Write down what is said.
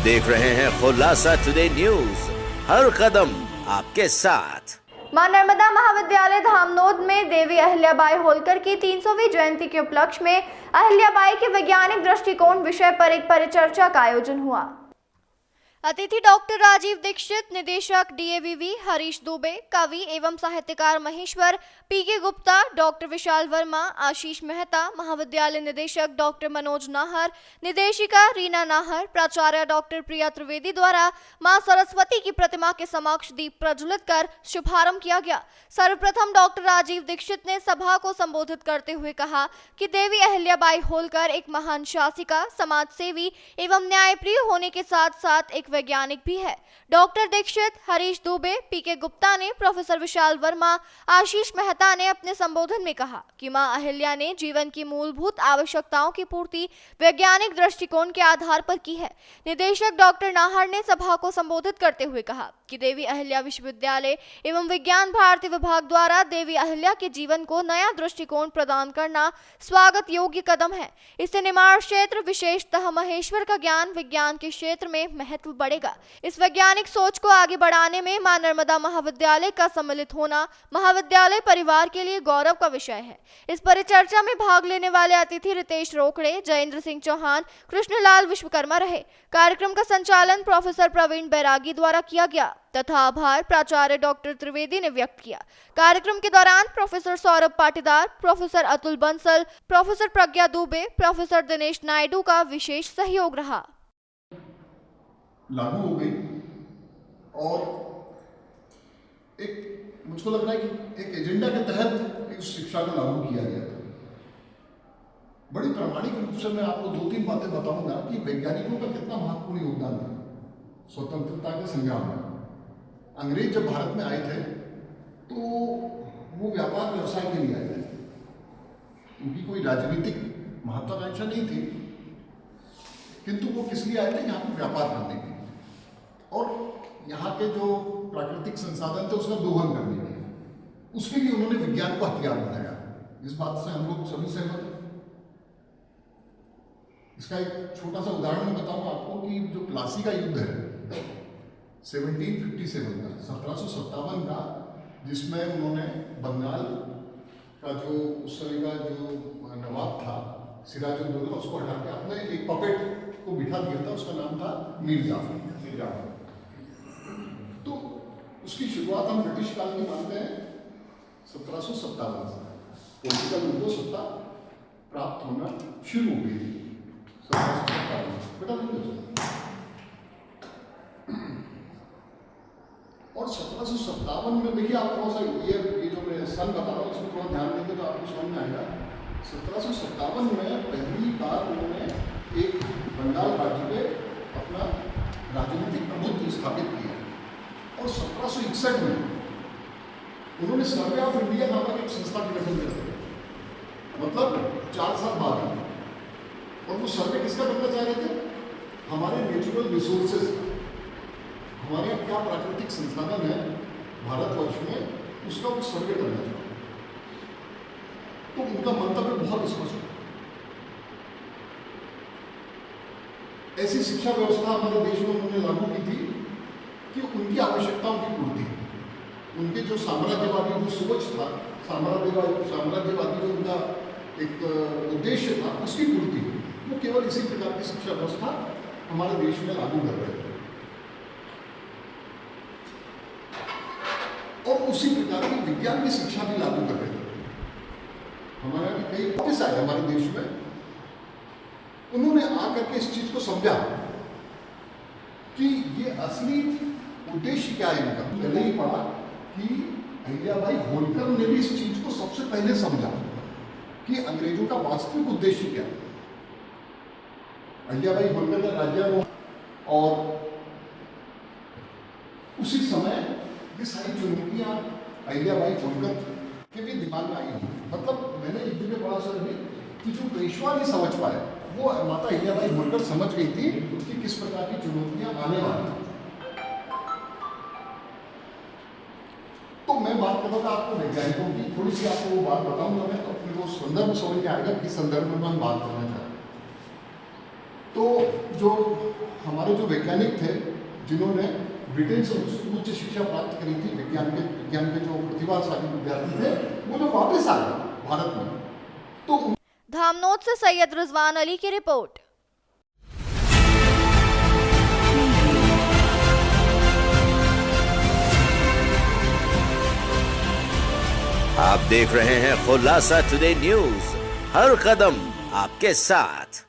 देख रहे हैं खुलासा टुडे न्यूज, हर कदम आपके साथ। मां नर्मदा महाविद्यालय धामनोद में देवी अहिल्याबाई होलकर की 300वीं जयंती के उपलक्ष्य में अहिल्याबाई के वैज्ञानिक दृष्टिकोण विषय पर एक परिचर्चा का आयोजन हुआ। अतिथि डॉक्टर राजीव दीक्षित, निदेशक डीएवीवी हरीश दुबे, कवि एवं साहित्यकार महेश्वर पीके गुप्ता, डॉक्टर विशाल वर्मा, आशीष मेहता, महाविद्यालय निदेशक डॉक्टर मनोज नाहर, निदेशिका रीना नाहर, प्राचार्य डॉक्टर प्रिया त्रिवेदी द्वारा मां सरस्वती की प्रतिमा के समक्ष दीप प्रज्वलित कर शुभारंभ किया गया। सर्वप्रथम डॉक्टर राजीव दीक्षित ने सभा को संबोधित करते हुए कहा कि देवी अहिल्याबाई होलकर एक महान शासिका, समाज सेवी एवं न्यायप्रिय होने के साथ साथ एक वैज्ञानिक भी है। डॉक्टर दीक्षित, हरीश दुबे, पीके गुप्ता ने, प्रोफेसर विशाल वर्मा, आशीष मेहता ने अपने संबोधन में कहा कि मां अहिल्या ने जीवन की मूलभूत आवश्यकताओं की पूर्ति वैज्ञानिक दृष्टिकोण के आधार पर की है। निदेशक डॉक्टर नाहर ने सभा को संबोधित करते हुए कहा कि देवी अहिल्या विश्वविद्यालय एवं विज्ञान भारती विभाग द्वारा देवी अहिल्या के जीवन को नया दृष्टिकोण प्रदान करना स्वागत योग्य कदम है। इससे निर्माण क्षेत्र, विशेषतः महेश्वर का ज्ञान विज्ञान के क्षेत्र में महत्व बढ़ेगा। इस वैज्ञानिक सोच को आगे बढ़ाने में मां नर्मदा महाविद्यालय का सम्मिलित होना महाविद्यालय परिवार के लिए गौरव का विषय है। इस परिचर्चा में भाग लेने वाले अतिथि रितेश रोकड़े, जयेंद्र सिंह चौहान, कृष्णलाल विश्वकर्मा रहे। कार्यक्रम का संचालन प्रोफेसर प्रवीण बैरागी द्वारा किया गया तथा आभार प्राचार्य डॉक्टर त्रिवेदी ने व्यक्त किया। कार्यक्रम के दौरान professor Saurabh Patidar, professor Atul Bansal, professor Pragya Dubey, professor Dinesh Naidu का विशेष सहयोग रहा। लागू हो गई और एक मुझको लग रहा है कि एक एजेंडा के तहत इस शिक्षा को लागू किया गया था। बड़ी प्रामाणिक रूप से मैं आपको 2-3 बातें बताऊंगा कि वैज्ञानिकों का कितना महत्वपूर्ण योगदान था स्वतंत्रता के संग्राम में। अंग्रेज जब भारत में आए थे तो वो व्यापार व्यवसाय के लिए आए थे, उनकी कोई राजनीतिक महत्वाकांक्षा नहीं थी, किंतु वो किस लिए आए थे? यहाँ पर व्यापार करने के लिए और यहाँ के जो प्राकृतिक संसाधन थे उसका दोहन करने के लिए। उसके लिए उन्होंने विज्ञान को हथियार बनाया। इस बात से हम लोग सभी सहमत हैं। इसका एक छोटा सा उदाहरण मैं बताऊंगा आपको कि जो प्लासी का युद्ध है 1757 का, 1757 का, जिसमें उन्होंने बंगाल का जो उस समय का जो नवाब था सिराजुद्दौला, उसको हटा के अपने एक पपेट को बिठा दिया था। उसका नाम था मीर जाफर। तो उसकी शुरुआत हम ब्रिटिश काल की मानते हैं 1757 से। पॉलिटिकल उनको सत्ता प्राप्त होना शुरू हो गई थी 1757 बेटा और 1757 में देखिए आप थोड़ा सा ये जो मैं सन बता रहा हूँ इसमें थोड़ा ध्यान देंगे तो आपको समझ में आएगा। 1757 में पहली बार उन्होंने एक बंगाल राज्य पे अपना राजनीतिक प्रभुत्व स्थापित किया और 1761 में उन्होंने सर्वे ऑफ इंडिया नामक एक संस्था का गठन किया, मतलब 4 साल बाद। और वो सर्वे किसका करना चाह रहे थे? हमारे नेचुरल रिसोर्सेज, हमारे यहाँ क्या प्राकृतिक संसाधन है भारतवर्ष में, उसका वो सर्वे करना चाहते। तो उनका मंतव्य बहुत स्पष्ट है। ऐसी शिक्षा व्यवस्था हमारे देश में उन्होंने लागू की थी कि उनकी आवश्यकताओं की पूर्ति, उनके जो साम्राज्यवादी जो सोच था, साम्राज्यवादी जो उनका एक उद्देश्य था, उसकी पूर्ति वो केवल इसी प्रकार की शिक्षा व्यवस्था हमारे देश में लागू कर रहे थे। और उसी प्रकार की विज्ञान की शिक्षा भी लागू कर रहे थे। हमारे यहाँ कई ऑफिस आए हमारे देश में, उन्होंने आकर के इस चीज को समझा कि ये असली उद्देश्य क्या है इनका। पहले ही पढ़ा कि अहिल्याबाई होलकर ने भी इस चीज को सबसे पहले समझा कि अंग्रेजों का वास्तविक उद्देश्य क्या है। अहिल्याबाई होलकर का राज्यारोहण और उसी समय ये सारी चुनौतियां अहिल्याबाई होलकर के भी दिमाग में आई हुई। मतलब मैंने एक जगह पढ़ा सर भी कि जो पेशवा नहीं समझ पाए वो माता अहिल्याबाई होलकर समझ गई थी कि किस प्रकार की चुनौतियां आने वाली। तो मैं बात कर रहा था आपको वैज्ञानिकों की, थोड़ी सी आपको वो बात बताऊंगा मैं, तो अपने को संदर्भ समझ में आएगा किस संदर्भ में हम बात करना चाहते हैं। तो जो हमारे हमारे जो वैज्ञानिक थे जिन्होंने ब्रिटेन से उच्च शिक्षा प्राप्त करी थी, विज्ञान के जो प्रतिभाशाली विद्यार्थी थे, वो जो वापस आ गए भारत में, तो धामनोद से सैयद रिजवान अली की रिपोर्ट। आप देख रहे हैं खुलासा टुडे न्यूज, हर कदम आपके साथ।